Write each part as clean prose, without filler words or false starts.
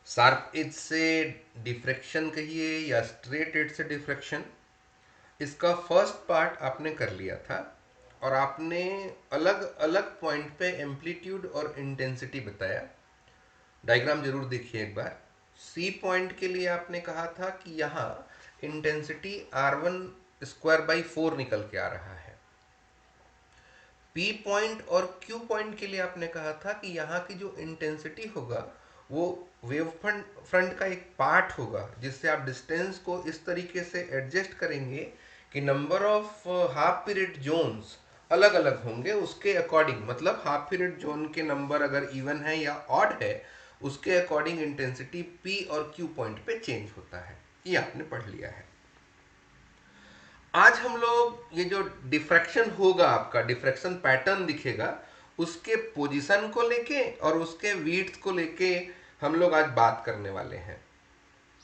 Sharp as से diffraction कहिए या स्ट्रेट एज से डिफ्रैक्शन, इसका फर्स्ट पार्ट आपने कर लिया था और आपने अलग अलग पॉइंट पे एम्पलीट्यूड और इंटेंसिटी बताया। डायग्राम जरूर देखिए एक बार। सी पॉइंट के लिए आपने कहा था कि यहाँ इंटेंसिटी R1² by 4 निकल के आ रहा है। पी पॉइंट और क्यू पॉइंट के लिए आपने कहा था कि यहाँ की जो इंटेंसिटी होगा वो वेव फ्रंट का एक पार्ट होगा, जिससे आप डिस्टेंस को इस तरीके से एडजस्ट करेंगे कि number of half period zones अलग अलग होंगे उसके अकॉर्डिंग, मतलब हाफ पीरियड जोन के नंबर अगर इवन है या ऑड है उसके अकॉर्डिंग इंटेंसिटी पी और क्यू पॉइंट पे चेंज होता है। ये आपने पढ़ लिया है। आज हम लोग ये जो डिफ्रैक्शन होगा, आपका डिफ्रैक्शन पैटर्न दिखेगा, उसके पोजीशन को लेके और उसके विड्थ को लेके हम लोग आज बात करने वाले हैं।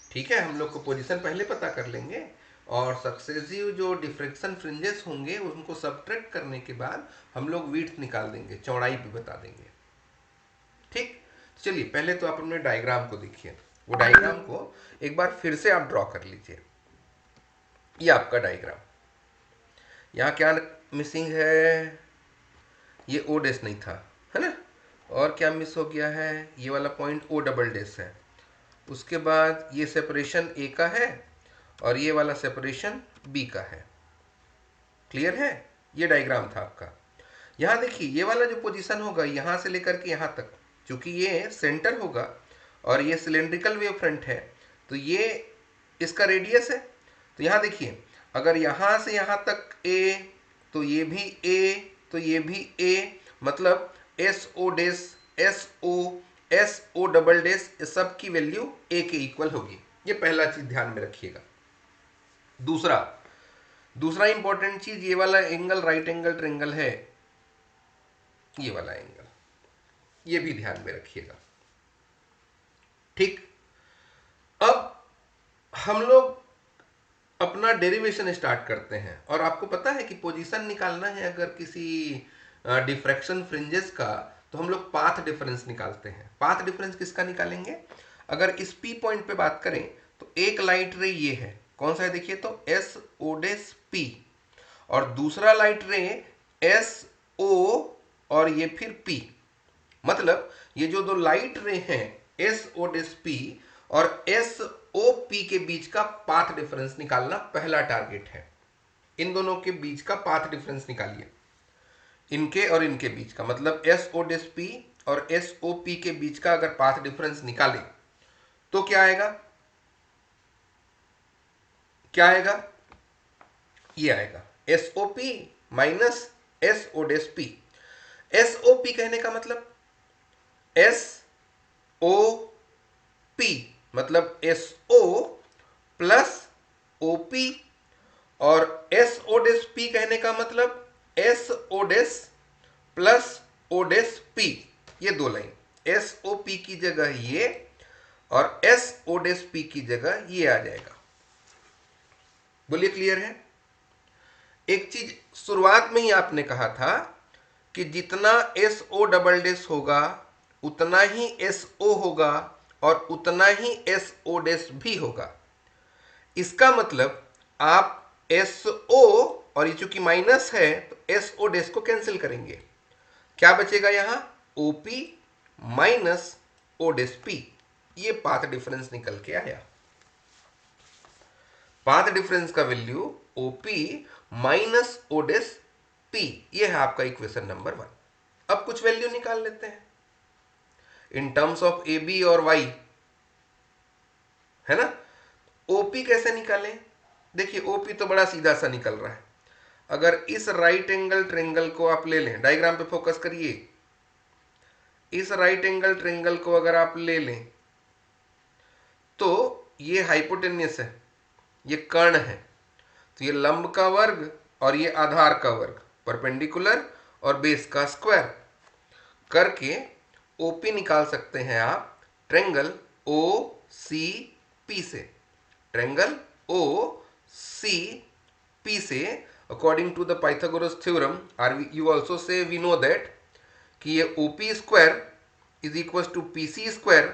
ठीक है, हम लोग को पोजीशन पहले पता कर लेंगे और सक्सेसिव जो डिफ्रैक्शन फ्रिंजेस होंगे उनको सब्ट्रैक्ट करने के बाद हम लोग विड्थ निकाल देंगे, चौड़ाई भी बता देंगे। ठीक, चलिए पहले तो आप अपने डायग्राम को देखिए। वो डायग्राम को एक बार फिर से आप ड्रॉ कर लीजिए। ये आपका डायग्राम। यहाँ क्या मिसिंग है? ये ओ डैश नहीं था, है ना। और क्या मिस हो गया है? ये वाला पॉइंट ओ डबल डैश है। उसके बाद ये सेपरेशन ए का है और ये वाला सेपरेशन बी का है। क्लियर है? ये डायग्राम था आपका। यहाँ देखिए ये वाला जो पोजीशन होगा यहाँ से लेकर के यहाँ तक, चूंकि ये सेंटर होगा और ये सिलेंड्रिकल वेव फ्रंट है तो ये इसका रेडियस है। तो यहाँ देखिए अगर यहाँ से यहाँ तक ए तो ये भी ए, तो ये भी ए, मतलब S O dash, S O double dash, इस सब की वैल्यू ए के इक्वल होगी। ये पहला चीज ध्यान में रखिएगा। दूसरा दूसरा इंपॉर्टेंट चीज, ये वाला एंगल राइट एंगल ट्रेंगल है, ये वाला एंगल, ये भी ध्यान में रखिएगा। ठीक, अब हम लोग अपना डेरिवेशन स्टार्ट करते हैं और आपको पता है कि पोजीशन निकालना है अगर किसी डिफ्रैक्शन फ्रिंजेस का, तो हम लोग पाथ डिफरेंस निकालते हैं। पाथ डिफरेंस किसका निकालेंगे? अगर इस पी पॉइंट पे बात करें तो एक लाइट रे ये है, कौन सा है देखिए तो एस ओ डेस पी, और दूसरा लाइट रे एस ओ और ये फिर पी। मतलब ये जो दो लाइट रे हैं एस ओ डेस पी और एस ओ पी के बीच का पाथ डिफरेंस निकालना पहला टारगेट है। इन दोनों के बीच का पाथ डिफरेंस निकालिए, इनके और इनके बीच का, मतलब एस ओ डेस पी और एस ओ पी के बीच का अगर पाथ डिफरेंस निकाले तो क्या आएगा? क्या आएगा? ये आएगा S O P minus S O dash P. S O P कहने का मतलब एस ओ पी, मतलब S O plus O P, और एस ओ डेस पी कहने का मतलब S O dash plus O dash P. ये दो लाइन, एस ओ पी की जगह ये और एस ओ डेस पी की जगह ये आ जाएगा। बोलिए क्लियर है? एक चीज शुरुआत में ही आपने कहा था कि जितना एस ओ डबल डेस होगा उतना ही एस ओ होगा और उतना ही एस ओ डेस भी होगा। इसका मतलब आप एस ओ और ये चूंकि माइनस है तो एस ओ डेस को कैंसिल करेंगे। क्या बचेगा यहां? OP minus O dash P. ये पाथ डिफरेंस निकल के आया। पाथ डिफरेंस का value OP minus O dash P, ये है आपका इक्वेशन नंबर 1। अब कुछ वैल्यू निकाल लेते हैं in terms of A B और वाई, है ना। ओपी कैसे निकालें? देखिए ओपी तो बड़ा सीधा सा निकल रहा है। अगर इस राइट एंगल ट्रेंगल को आप ले लें, डायग्राम पे फोकस करिए, इस राइट एंगल ट्रेंगल को अगर आप ले लें तो ये हाइपोटेन्यूस है, ये कर्ण है, तो ये लंब का वर्ग और ये आधार का वर्ग, परपेंडिकुलर और बेस का स्क्वायर करके ओपी निकाल सकते हैं आप ट्रेंगल ओ सी पी से। ट्रेंगल ओ सी पी से according to the Pythagoras theorem, are you also say we know that कि ये OP square is equal to P C square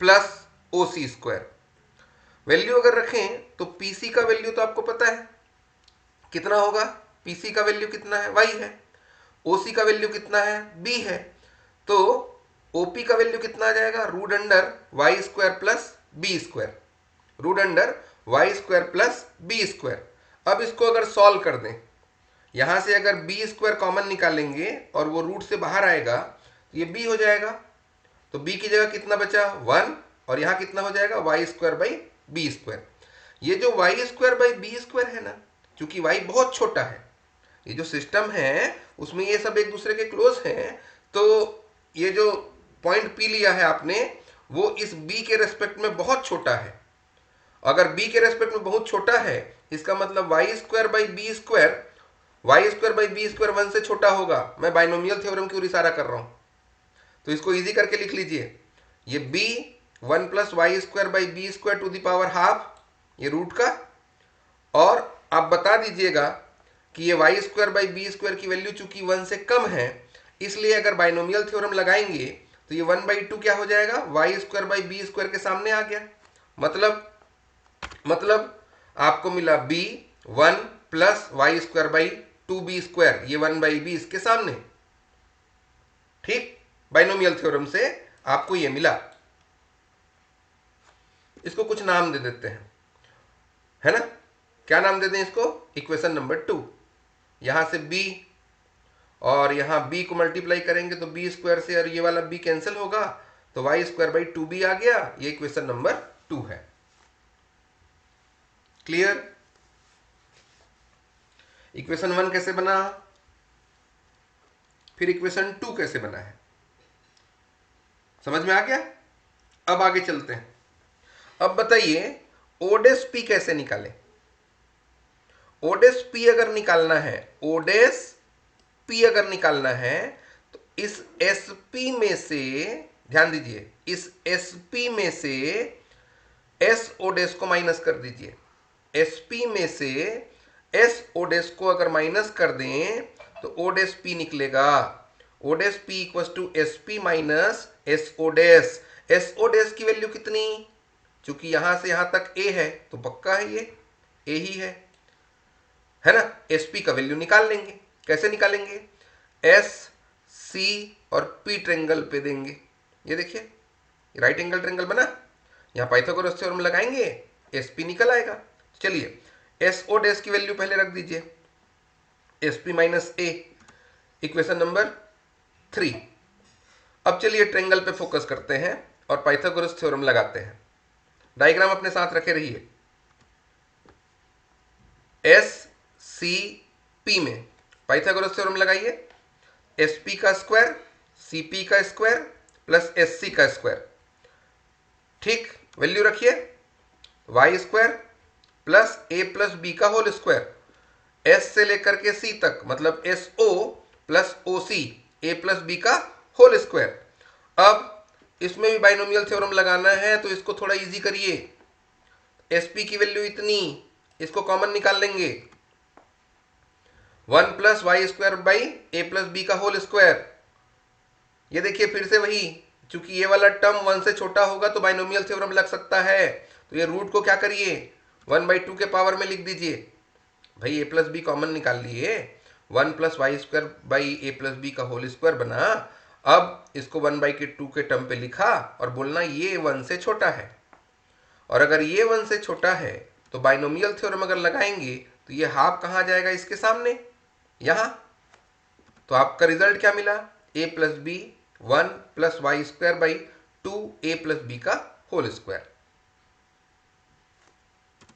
plus O C square. Value अगर रखें तो PC का value तो आपको पता है कितना होगा, पीसी का वैल्यू कितना है, वाई है। ओसी का वैल्यू कितना है, बी है। तो ओपी का वैल्यू कितना आ जाएगा, root under Y square plus B square, root under Y square plus B square. अब इसको अगर सॉल्व कर दें, यहां से अगर बी स्क्वायर कॉमन निकालेंगे और वो रूट से बाहर आएगा तो ये बी हो जाएगा। तो बी की जगह कितना बचा, 1, और यहां कितना हो जाएगा, Y square by B square. ये जो Y square by B square है ना, क्योंकि वाई बहुत छोटा है, ये जो सिस्टम है उसमें ये सब एक दूसरे के क्लोज हैं, तो ये जो पॉइंट पी लिया है आपने वो इस बी के रेस्पेक्ट में बहुत छोटा है। अगर बी के रेस्पेक्ट में बहुत छोटा है इसका मतलब Y square by B square, Y square by B square 1 से छोटा होगा। मैं बाइनोमियल थ्योरम की ओर इशारा कर रहा हूं, तो इसको इजी करके लिख लीजिए। ये B 1 plus Y square by B square to the power half, ये रूट का, और आप बता दीजिएगा कि ये Y square by B square की वैल्यू चूंकि 1 से कम है, इसलिए अगर बाइनोमियल थ्योरम लगाएंगे तो ये 1/2 क्या हो जाएगा, Y square by B square के सामने आ गया। मतलब आपको मिला B 1 plus Y square by 2b square, ये 1/b इसके सामने। ठीक, बाइनोमियल थ्योरम से आपको ये मिला। इसको कुछ नाम दे देते हैं, है ना। क्या नाम दे दें इसको, इक्वेशन नंबर 2। यहां से b और यहां b को मल्टीप्लाई करेंगे तो बी स्क्वायर से और ये वाला b कैंसिल होगा, तो वाई स्क्वायर बाई 2b आ गया। ये इक्वेशन नंबर 2 है। क्लियर। इक्वेशन 1 कैसे बना, फिर इक्वेशन 2 कैसे बना है, समझ में आ गया। अब आगे चलते हैं। अब बताइए ओडेस पी कैसे निकालें। ओडेस पी अगर निकालना है, ओडेस पी अगर निकालना है तो इस एसपी में से, ध्यान दीजिए, इस एसपी में से एस ओडेस को माइनस कर दीजिए। एसपी में से एस ओडेस को अगर माइनस कर दें तो ओडेस पी निकलेगा। O dash P equal to S P minus S O dash. S O dash की वैल्यू कितनी, चूंकि यहां से यहां तक ए है तो पक्का है ये ए ही है ना। एस पी का वैल्यू निकाल लेंगे। कैसे निकालेंगे, एस सी और पी ट्रेंगल पे देंगे। ये देखिए राइट एंगल ट्रेंगल बना, यहां पाइथागोरस थ्योरम लगाएंगे, एस पी निकल आएगा। चलिए एस ओ डेस की वैल्यू पहले रख दीजिए, एस पी माइनस ए, इक्वेशन नंबर 3। अब चलिए ट्रेंगल पे फोकस करते हैं और पाइथागोरस थ्योरम लगाते हैं। डायग्राम अपने साथ रखे रहिए। एस सी पी में पाइथागोरस थ्योरम लगाइए। एस पी का स्क्वायर सी पी का स्क्वायर प्लस एस सी का स्क्वायर। ठीक, वैल्यू रखिए, वाई स्क्वायर प्लस ए प्लस बी का होल स्क्वायर, एस से लेकर के सी तक, मतलब एस ओ प्लस ओ सी, ए प्लस बी का होल स्क्वायर। अब इसमें भी बाइनोमियल थ्योरम लगाना है तो इसको थोड़ा इजी करिए। एस पी की वैल्यू इतनी, इसको कॉमन निकाल लेंगे, 1 plus Y square by A plus B का होल स्क्वायर। ये देखिए फिर से वही, चूंकि ये वाला टर्म 1 से छोटा होगा तो बाइनोमियल थ्योरम लग सकता है, तो ये रूट को क्या करिए 1/2 के पावर में लिख दीजिए। भाई ए प्लस बी कॉमन निकाल लिए, 1 plus Y square by A plus B का होल स्क्वायर बना। अब इसको 1/2 के टर्म पे लिखा और बोलना ये 1 से छोटा है, और अगर ये 1 से छोटा है तो बाइनोमियल थ्योरम अगर लगाएंगे तो ये हाफ कहाँ जाएगा, इसके सामने, यहां। तो आपका रिजल्ट क्या मिला, A plus B 1 plus Y square by 2 A plus B का होल स्क्वायर।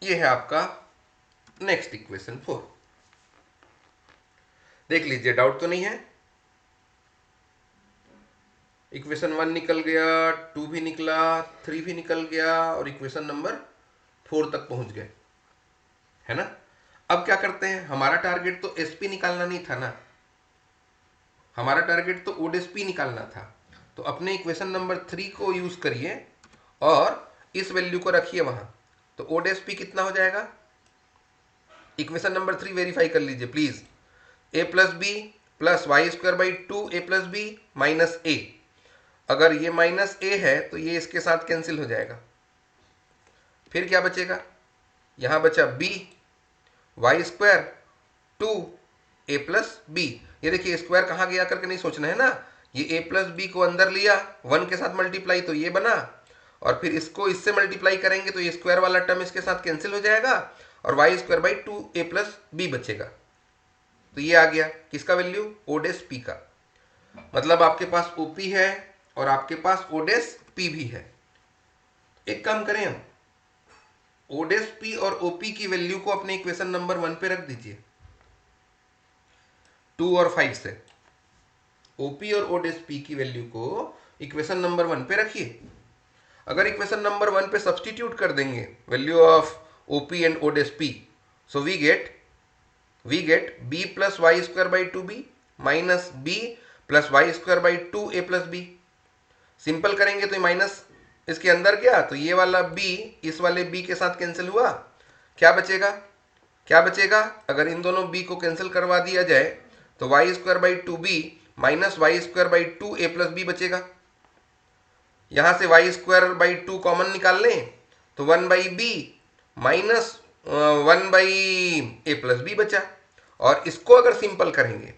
ये है आपका नेक्स्ट इक्वेशन 4। देख लीजिए, डाउट तो नहीं है। इक्वेशन 1 निकल गया, 2 भी निकला, 3 भी निकल गया और इक्वेशन नंबर 4 तक पहुंच गए, है ना। अब क्या करते हैं, हमारा टारगेट तो एसपी निकालना नहीं था ना, हमारा टारगेट तो ओडेसपी निकालना था। तो अपने इक्वेशन नंबर 3 को यूज करिए और इस वैल्यू को रखिए वहां। तो ओडेसपी कितना हो जाएगा, इक्वेशन नंबर 3 वेरीफाई कर लीजिए please. A plus B plus Y square by 2 A plus B minus A. अगर ये माइनस ए है तो ये इसके साथ कैंसिल हो जाएगा। फिर क्या बचेगा, यहां बचा B Y square two A plus B. ये देखिए स्क्वायर कहाँ गया करके नहीं सोचना है ना, ये ए प्लस बी को अंदर लिया, वन के साथ मल्टीप्लाई तो ये बना, और फिर इसको इससे मल्टीप्लाई करेंगे तो ये स्क्वायर वाला टर्म इसके साथ कैंसिल हो जाएगा और Y square by two A plus B बचेगा। तो ये आ गया किसका वैल्यू, ओडेस पी का। मतलब आपके पास ओपी है और आपके पास ओडेस पी भी है। एक काम करें हम, ओडेस पी और ओपी की वैल्यू को अपने इक्वेशन नंबर 1 पे रख दीजिए, 2 और 5 से। ओपी और ओडेस पी की वैल्यू को इक्वेशन नंबर 1 पे रखिए। अगर इक्वेशन नंबर 1 पे सब्सटीट्यूट कर देंगे value of O P and O dash P, so we get B plus Y square by two B minus B plus Y square by two A plus B. Simple करेंगे तो minus इसके अंदर गया तो ये वाला b इस वाले b के साथ कैंसिल हुआ। क्या बचेगा, क्या बचेगा, अगर इन दोनों b को कैंसिल करवा दिया जाए तो Y square by two B minus Y square by two A plus B बचेगा। यहां से Y square by two common निकाल लें तो 1 by B minus 1 by A plus B बचा। और इसको अगर सिंपल करेंगे,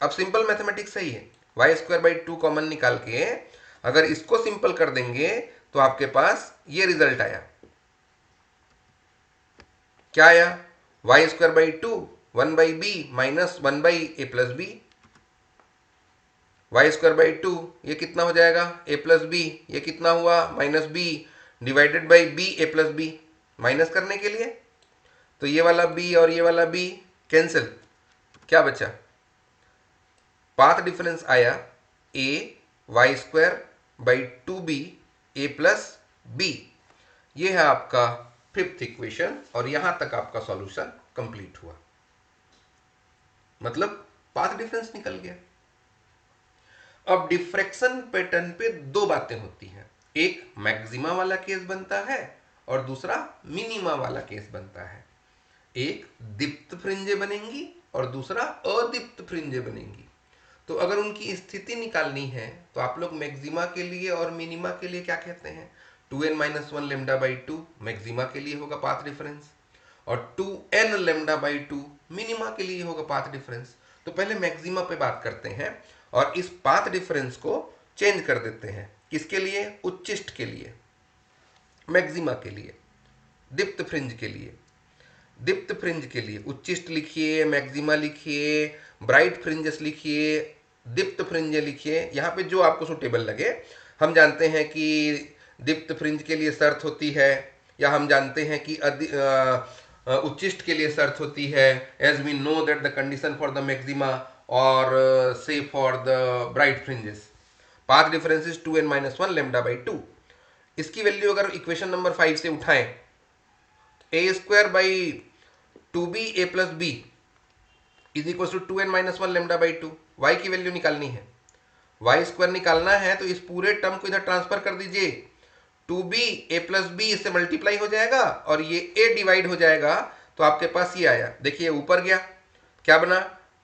अब सिंपल मैथमेटिक्स सही है, Y square by two common निकाल के अगर इसको सिंपल कर देंगे तो आपके पास ये रिजल्ट आया। क्या आया, Y square by two 1 by B minus 1 by A plus B. Y square by two ये कितना हो जाएगा, ए प्लस बी, ये कितना हुआ minus B divided by B A plus B. Minus करने के लिए तो ये वाला बी और ये वाला बी कैंसिल, क्या बचा, पाथ डिफरेंस आया A Y square by two B A plus B. ये है आपका फिफ्थ इक्वेशन और यहां तक आपका सॉल्यूशन कंप्लीट हुआ, मतलब पाथ डिफरेंस निकल गया। अब डिफ्रैक्शन पैटर्न पे दो बातें होती हैं, एक मैक्सिमा वाला केस बनता है और दूसरा मिनिमा वाला केस बनता है। एक दीप्त फ्रिंजे बनेंगी और दूसरा अदीप्त फ्रिंजे बनेंगी। तो अगर उनकी स्थिति निकालनी है तो आप लोग मैक्सिमा के लिए और मिनिमा के लिए क्या कहते हैं, 2n minus one lambda by to maxima के लिए होगा पाथ डिफरेंस और 2n lambda by to minima के लिए होगा पाथ डिफरेंस। तो पहले मैक्सिमा पे बात करते हैं और इस पाथ डिफरेंस को चेंज कर देते हैं, किसके लिए, उच्चिष्ट के लिए, मैक्सिमा के लिए, दीप्त फ्रिंज के लिए। दीप्त फ्रिंज के लिए उच्चिष्ट लिखिए, मैक्सिमा लिखिए, ब्राइट फ्रिंजेस लिखिए, दीप्त फ्रिंज लिखिए, यहाँ पे जो आपको सुटेबल लगे। हम जानते हैं कि दीप्त फ्रिंज के लिए शर्त होती है, या हम जानते हैं कि उच्चिष्ट के लिए शर्त होती है, as we know that the condition for the maxima और से for the bright fringes path difference is 2n minus one lambda by two. इसकी वैल्यू अगर इक्वेशन नंबर 5 से उठाएं, A square by two B A plus B is equal to 2n minus one lambda by two. Y की value निकालनी है, Y square निकालना है तो इस पूरे टर्म को इधर ट्रांसफर कर दीजिए, 2b a प्लस बी इससे मल्टीप्लाई हो जाएगा और ये a डिवाइड हो जाएगा तो आपके पास ये आया। देखिए ऊपर गया, क्या बना,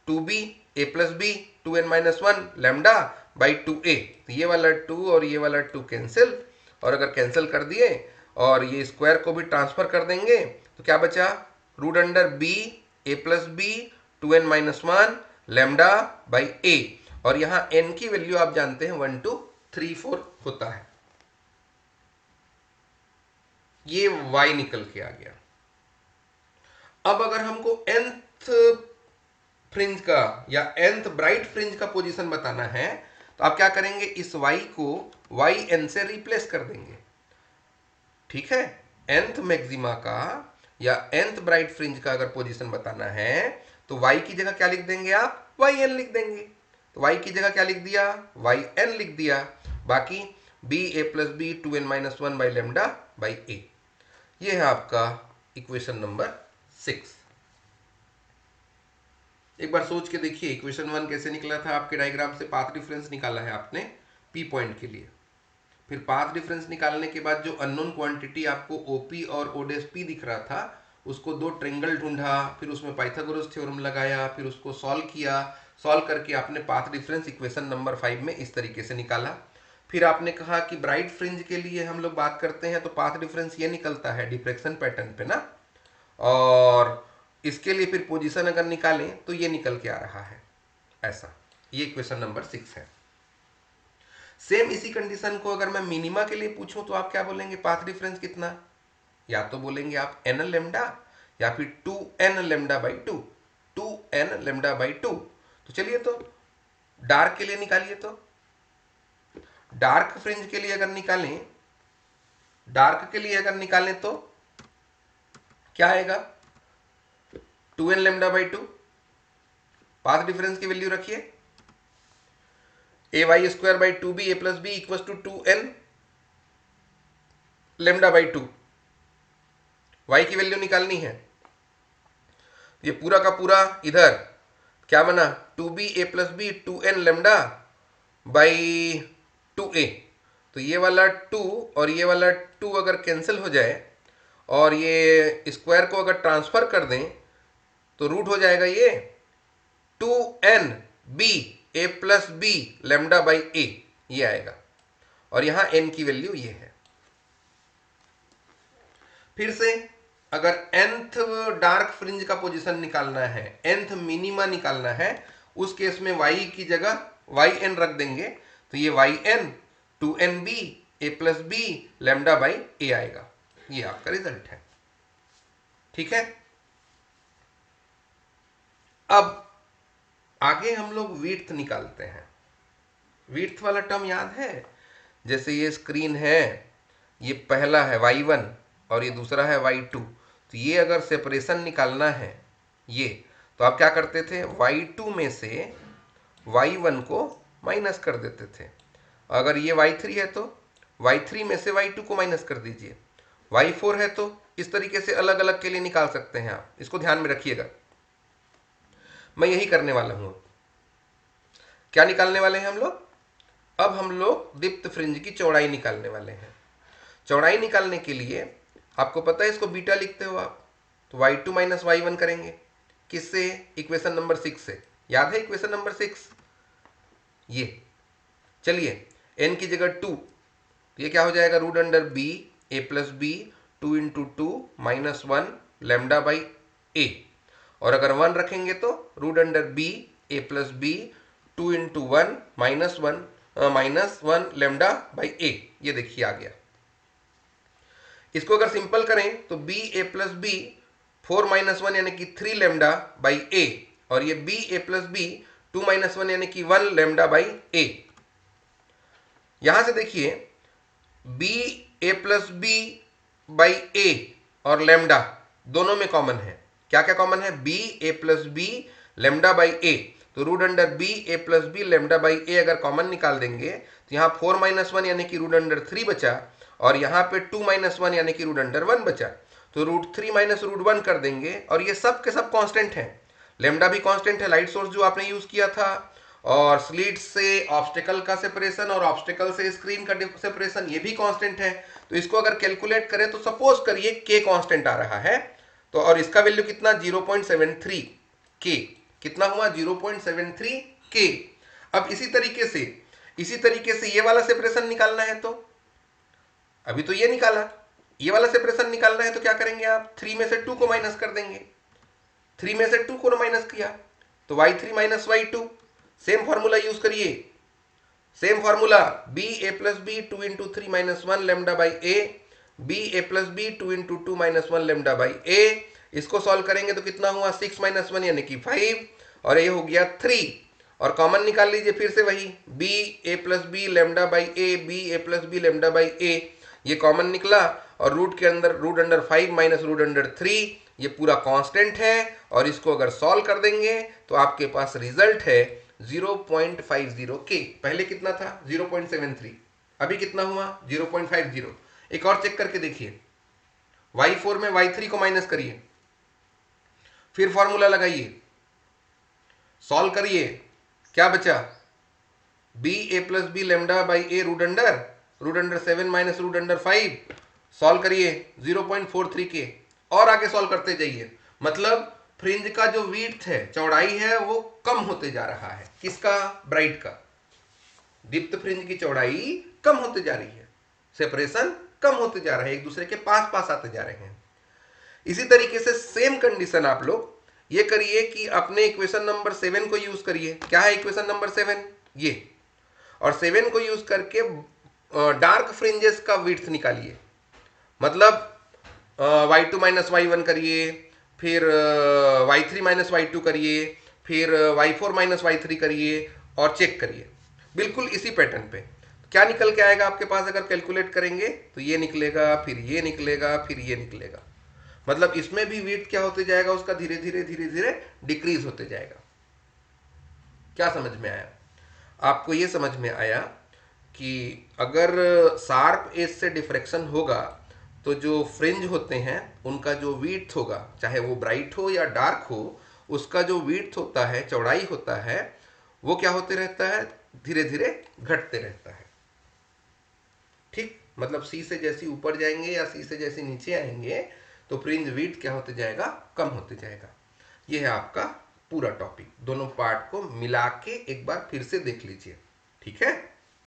2b a plus B 2n minus one lambda by 2a। तो ये वाला 2 और ये वाला 2 कैंसिल, और अगर कैंसिल कर दिए और ये स्क्वायर को भी ट्रांसफर कर देंगे तो क्या बचा, root under b a plus B 2n minus one lambda by a। और यहां n की वैल्यू आप जानते हैं 1 2 3 4 होता है। ये y निकल के आ गया। अब अगर हमको nth फ्रिंज का या nth ब्राइट फ्रिंज का पोजीशन बताना है तो आप क्या करेंगे, इस y को yn से रिप्लेस कर देंगे। ठीक है, nth मैक्सिमा का या nth ब्राइट फ्रिंज का अगर पोजीशन बताना है तो y की जगह क्या लिख देंगे आप, yn लिख देंगे। तो y की जगह क्या लिख दिया, yn लिख दिया, बाकी b a plus B 2n minus one by lambda by a। ये है आपका इक्वेशन नंबर 6। एक बार सोच के देखिए, इक्वेशन 1 कैसे निकला था आपके डायग्राम से, पाथ डिफरेंस निकाला है आपने p पॉइंट के लिए, फिर पाथ डिफरेंस निकालने के बाद जो अननोन क्वांटिटी आपको OP और ODSP दिख रहा था उसको दो ट्रेंगल ढूंढा, फिर उसमें पाइथागोरस थ्योरम लगाया, फिर उसको सॉल्व किया, सॉल्व करके आपने पाथ डिफरेंस इक्वेशन नंबर 5 में इस तरीके से निकाला। फिर आपने कहा कि ब्राइट फ्रिंज के लिए हम लोग बात करते हैं तो पाथ डिफरेंस ये निकलता है डिफ्रेक्शन पैटर्न पे ना, और इसके लिए फिर पोजीशन अगर निकालें तो ये निकल के आ रहा है ऐसा। ये क्वेश्चन नंबर 6 है। सेम इसी कंडीशन को अगर मैं मिनिमा के लिए पूछूं तो आप क्या बोलेंगे, पाथ डिफरेंस कितना, या तो बोलेंगे आप एन लेमडा या फिर 2n lambda by 2, 2n lambda by 2। तो चलिए तो डार्क के लिए निकालिए, तो डार्क फ्रिंज के लिए अगर निकालें, डार्क के लिए अगर निकालें तो क्या आएगा, 2n lambda by 2। Path difference की वैल्यू रखिए, A Y square by 2b A plus B equal to 2n lambda by 2। y की वैल्यू निकालनी है, ये पूरा का पूरा इधर क्या बना, 2b A plus B 2n lambda by 2a। तो ये वाला 2 और ये वाला 2 अगर कैंसिल हो जाए और ये स्क्वायर को अगर ट्रांसफर कर दें तो रूट हो जाएगा ये 2n b a plus B lambda by a, ये आएगा। और यहां n की वैल्यू ये है। फिर से अगर nth डार्क फ्रिंज का पोजीशन निकालना है, nth मिनिमा निकालना है, उस केस में y की जगह yn रख देंगे तो ये yn 2nb a plus B lambda by a आएगा। ये आपका रिजल्ट है। ठीक है, अब आगे हम लोग विड्थ निकालते हैं। विड्थ वाला टर्म याद है, जैसे ये स्क्रीन है, ये पहला है y1 और ये दूसरा है y2। तो ये अगर सेपरेशन निकालना है ये, तो आप क्या करते थे, y2 में से y1 को माइनस कर देते थे। अगर ये y3 है तो y3 में से y2 को माइनस कर दीजिए। y4 है तो इस तरीके से अलग अलग के लिए निकाल सकते हैं आप, इसको ध्यान में रखिएगा। मैं यही करने वाला हूं। क्या निकालने वाले हैं हम लोग, अब हम लोग दीप्त फ्रिंज की चौड़ाई निकालने वाले हैं। चौड़ाई निकालने के लिए आपको पता है इसको बीटा लिखते हो आप, तो y2 माइनस y1 करेंगे, किससे, इक्वेशन नंबर 6 से। याद है इक्वेशन नंबर 6, ये चलिए n की जगह 2, तो ये क्या हो जाएगा, root under b a plus B 2 into 2 minus 1 lambda by a। और अगर 1 रखेंगे तो root under b a plus B 2 into 1 minus 1 lambda by a। ये देखिए आ गया। इसको अगर सिंपल करें तो b a plus B 4 minus 1 यानी कि 3 लेमडा बाई a, और ये b a plus B 2 minus 1 यानी कि 1 लेमडा बाई a। यहां से देखिए b a plus B by a और लेमडा दोनों में कॉमन है। क्या क्या कॉमन है, b a plus B lambda by a। तो root under b a plus B lambda by a अगर कॉमन निकाल देंगे तो यहाँ 4 माइनस 1 यानी कि रूट अंडर 3 बचा, और यहाँ पे 2 माइनस 1 यानी कि रूट अंडर 1 बचा। तो रूट 3 माइनस रूट 1 कर देंगे, और ये सब के सब कांस्टेंट हैं। लेमडा भी कांस्टेंट है, लाइट सोर्स जो आपने यूज किया था, और स्लिट से ऑब्स्टिकल का सेपरेशन और ऑब्स्टिकल से स्क्रीन का सेपरेशन ये भी कांस्टेंट है। तो इसको अगर कैलकुलेट करें तो सपोज करिए के कांस्टेंट आ रहा है, तो और इसका वैल्यू कितना, 0.73 के, कितना हुआ, 0.73 के। अब इसी तरीके से ये वाला सेपरेशन निकालना है, तो अभी तो ये निकाला, ये वाला सेपरेशन निकालना है तो क्या करेंगे आप, 3 में से 2 को माइनस कर देंगे। 3 में से 2 को माइनस किया तो y3 minus y2, same formula use करिए, same formula b a plus B 2 into 3 minus 1 lambda by a, b a plus B 2 into 2 minus 1 lambda by a। इसको सॉल्व करेंगे तो कितना हुआ, 6 माइनस 1 यानी कि 5, और ये हो गया 3। और कॉमन निकाल लीजिए फिर से वही, b a plus B lambda by a, b a plus B lambda by a, ये कॉमन निकला। और रूट के अंदर root under 5 minus root under 3, ये पूरा कांस्टेंट है, और इसको अगर सॉल्व कर देंगे तो आपके पास रिजल्ट है 0.50 के। पहले कितना था, 0.73, अभी कितना हुआ, 0.50। एक और चेक करके देखिए, y4 में y3 को माइनस करिए, फिर फॉर्मूला लगाइए, सॉल्व करिए, क्या बचा, b a plus B lambda by a root under 7 minus root under 5, solve करिए 0.43 के, और आगे सॉल्व करते जाइए। मतलब फ्रिंज का जो विड्थ है, चौड़ाई है, वो कम होते जा रहा है। किसका, ब्राइट का। डिप्थ फ्रिंज की चौड़ाई कम होते जा रही है, सेपरेशन कम होते जा रहा है, एक दूसरे के पास पास आते जा रहे हैं। इसी तरीके से सेम कंडीशन आप लोग ये करिए कि अपने इक्वेशन नंबर 7 को यूज करिए। क्या है इक्वेशन नंबर 7? ये, और 7 को यूज करके डार्क फ्रिंजेस का विड्थ निकालिए। मतलब y2 माइनस y1 करिए, फिर y3 माइनस y2 करिए, फिर y4 माइनस y3 करिए और चेक करिए बिल्कुल इसी पैटर्न पे। क्या निकल के आएगा आपके पास अगर कैलकुलेट करेंगे तो ये निकलेगा, फिर ये निकलेगा, फिर ये निकलेगा। मतलब इसमें भी वेट क्या होते जाएगा उसका, धीरे धीरे धीरे धीरे डिक्रीज होते जाएगा। क्या समझ में आया आपको? ये समझ में आया कि अगर शार्प एज से डिफ्रैक्शन होगा तो जो फ्रिंज होते हैं उनका जो विड्थ होगा, चाहे वो ब्राइट हो या डार्क हो, उसका जो विड्थ होता है, चौड़ाई होता है, वो क्या होते रहता है, धीरे धीरे घटते रहता है। ठीक, मतलब सी से जैसे ऊपर जाएंगे या सी से जैसे नीचे आएंगे तो फ्रिंज विड्थ क्या होते जाएगा, कम होते जाएगा। ये है आपका पूरा टॉपिक। दोनों पार्ट को मिला के एक बार फिर से देख लीजिए, ठीक है।